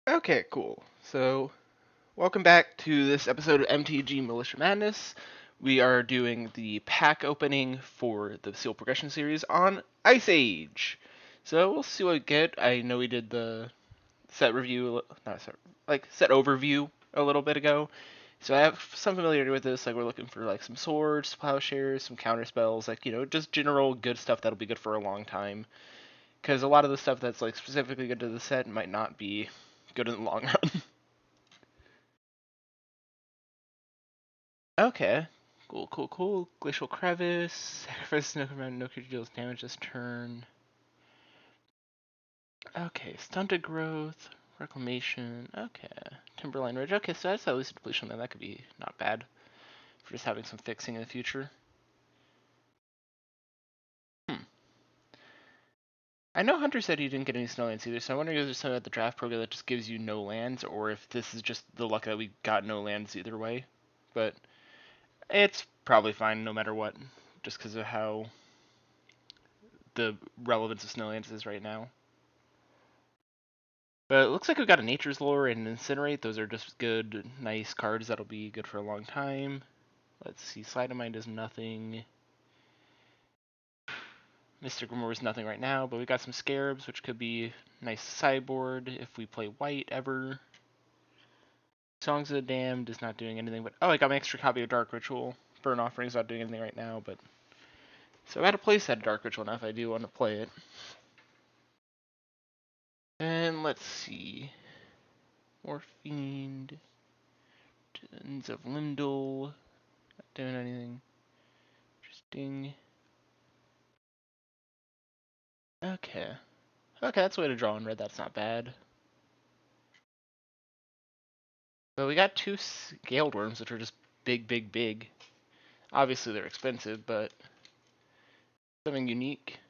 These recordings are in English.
Okay, cool. So, welcome back to this episode of MTG Militia Madness. We are doing the pack opening for the Seal Progression series on Ice Age. So, we'll see what we get. I know we did the set review, not set, like set overview a little bit ago. So I have some familiarity with this. Like we're looking for like some swords, plowshares, some counter spells, like just general good stuff that'll be good for a long time. Because a lot of the stuff that's like specifically good to the set might not be good in the long run. Okay. Cool, cool, cool. Glacial Crevice. Sacrifice no command, no creature deals damage this turn. Okay, Stunted Growth. Reclamation. Okay. Timberline Ridge. Okay, so that's at least a depletion then. That could be not bad for just having some fixing in the future. Hmm. I know Hunter said he didn't get any snow lands either, so I'm wondering if there's something about the draft program that just gives you no lands, or if this is just the luck that we got no lands either way. But it's probably fine no matter what, just because of how the relevance of Snowlands is right now. But it looks like we've got a Nature's Lore and an Incinerate. Those are just good, nice cards that'll be good for a long time. Let's see, Sleight of Mind is nothing. Mystic Grimoire is nothing right now, but we got some Scarabs, which could be nice sideboard if we play white ever. Songs of the Damned is not doing anything, but oh, I got my extra copy of Dark Ritual. Burn Offering's not doing anything right now, but so I got a playset of Dark Ritual now if I do want to play it. And let's see. Morphine, Tons of Limdol, not doing anything interesting. Okay. Okay, that's a way to draw in red, that's not bad. But we got two Scaled Worms, which are just big, big, big. Obviously they're expensive, but something unique.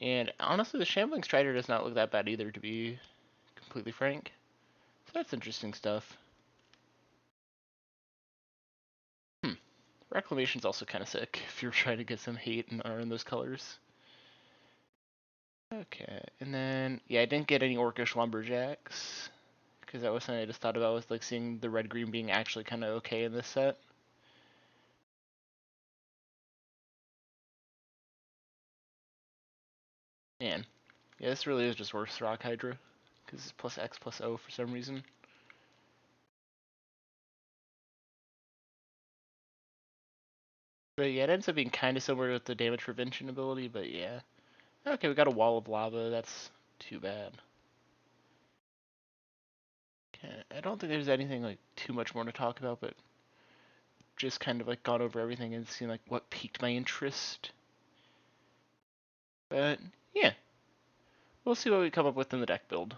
And honestly, the Shambling Strider does not look that bad either, to be completely frank. So that's interesting stuff. Reclamation's also kind of sick if you're trying to get some hate and are in those colors. Okay, and then, yeah, I didn't get any Orcish Lumberjacks, because that was something I just thought about, was like seeing the red-green being actually kind of okay in this set. Man, yeah, this really is just worse Rock Hydra, because it's plus X plus O for some reason. But yeah, it ends up being kind of similar with the damage prevention ability, but yeah. Okay, we got a Wall of Lava, that's too bad. Okay, I don't think there's anything like too much more to talk about, but just kind of like gone over everything and seen like what piqued my interest. But yeah, we'll see what we come up with in the deck build.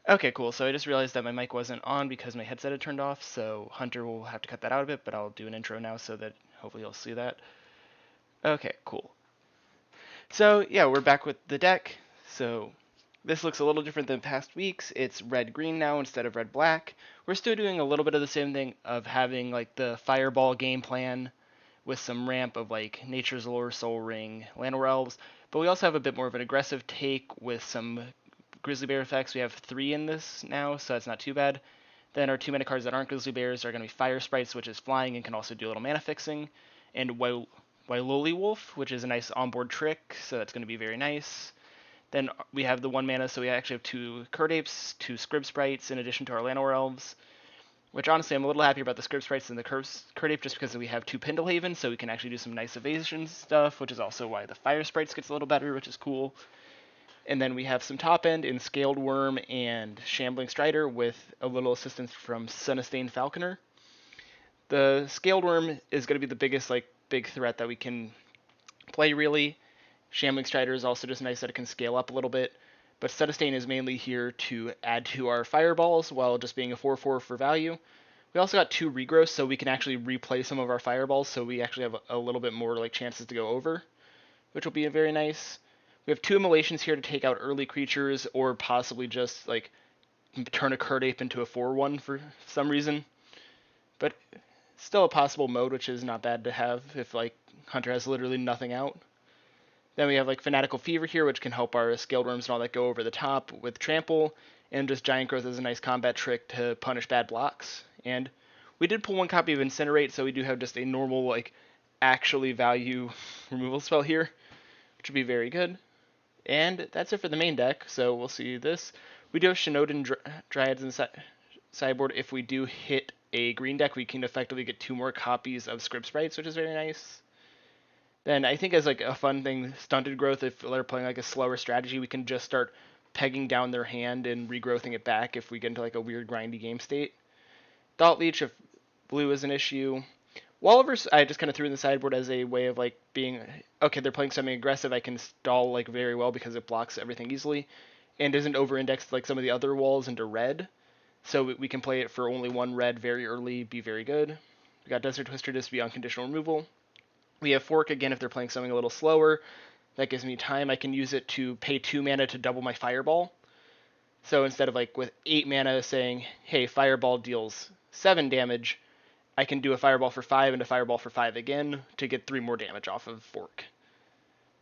Okay, cool. So I just realized that my mic wasn't on because my headset had turned off, so Hunter will have to cut that out a bit, but I'll do an intro now so that hopefully you'll see that. Okay, cool. So yeah, we're back with the deck. So this looks a little different than past weeks. It's red-green now instead of red-black. We're still doing a little bit of the same thing of having like the Fireball game plan with some ramp of like Nature's Lore, Soul Ring, Llanowar Elves, but we also have a bit more of an aggressive take with some Grizzly Bear effects. We have 3 in this now, so that's not too bad. Then our 2-mana cards that aren't Grizzly Bears are going to be Fire Sprites, which is flying and can also do a little mana fixing, and Wailoli Wolf, which is a nice onboard trick, so that's going to be very nice. Then we have the 1 mana, so we actually have 2 Kird Apes, 2 Scrib Sprites, in addition to our Llanowar Elves, which honestly I'm a little happier about the Scrib Sprites than the Kird Ape just because we have 2 Pendlehaven, so we can actually do some nice evasion stuff, which is also why the Fire Sprites gets a little better, which is cool. And then we have some top end in Scaled Worm and Shambling Strider with a little assistance from Sunastained Falconer. The Scaled Worm is going to be the biggest big threat that we can play really. Shambling Strider is also just nice that it can scale up a little bit. But Sunastained is mainly here to add to our fireballs while just being a 4/4 for value. We also got 2 regrowths, so we can actually replay some of our fireballs, so we actually have a little bit more chances to go over, which will be very nice. We have 2 immolations here to take out early creatures, or possibly just turn a Kird Ape into a 4/1 for some reason. But still a possible mode, which is not bad to have if Hunter has literally nothing out. Then we have like Fanatical Fever here, which can help our Scaled Worms and all that go over the top with Trample, and just Giant Growth is a nice combat trick to punish bad blocks. And we did pull one copy of Incinerate, so we do have just a normal, like, actually value removal spell here, which would be very good. And that's it for the main deck, so we'll see this. We do have Shinoden Dryads in the sideboard. If we do hit a green deck, we can effectively get 2 more copies of Script Sprites, which is very nice. Then I think as like a fun thing, Stunted Growth, if they're playing like a slower strategy, we can just start pegging down their hand and regrowthing it back if we get into like a weird grindy game state. Thought Leech if blue is an issue. Walliver's I just kind of threw in the sideboard as a way of like being, okay, they're playing something aggressive, I can stall like very well because it blocks everything easily and isn't over-indexed like some of the other walls into red. So we can play it for only 1 red very early, be very good. We got Desert Twister just to be unconditional removal. We have Fork again if they're playing something a little slower. That gives me time. I can use it to pay 2 mana to double my Fireball. So instead of like with 8 mana saying, hey, Fireball deals 7 damage, I can do a Fireball for 5 and a Fireball for 5 again to get 3 more damage off of Fork.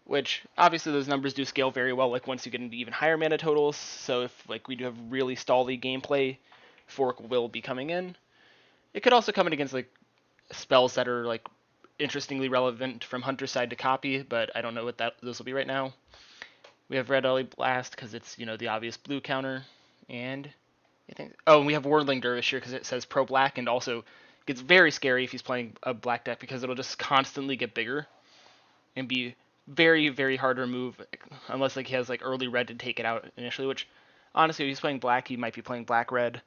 Which, obviously those numbers do scale very well, like once you get into even higher mana totals, so if like we do have really stally gameplay, Fork will be coming in. It could also come in against like spells that are like interestingly relevant from Hunter's side to copy, but I don't know what those will be right now. We have Red Ellie Blast because it's, you know, the obvious blue counter, and I think and we have Wordling Dervish here because it says pro black, and also gets very scary if he's playing a black deck because it'll just constantly get bigger and be very, very hard to remove unless like he has like early red to take it out initially, which honestly if he's playing black he might be playing black red,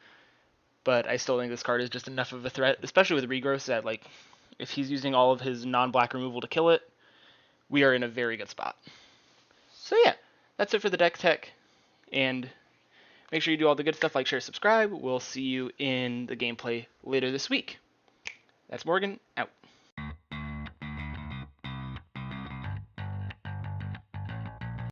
but I still think this card is just enough of a threat, especially with regrowth, that like if he's using all of his non-black removal to kill it, we are in a very good spot. So yeah, that's it for the deck tech, and make sure you do all the good stuff like share, subscribe. We'll see you in the gameplay later this week. That's Morgan, out.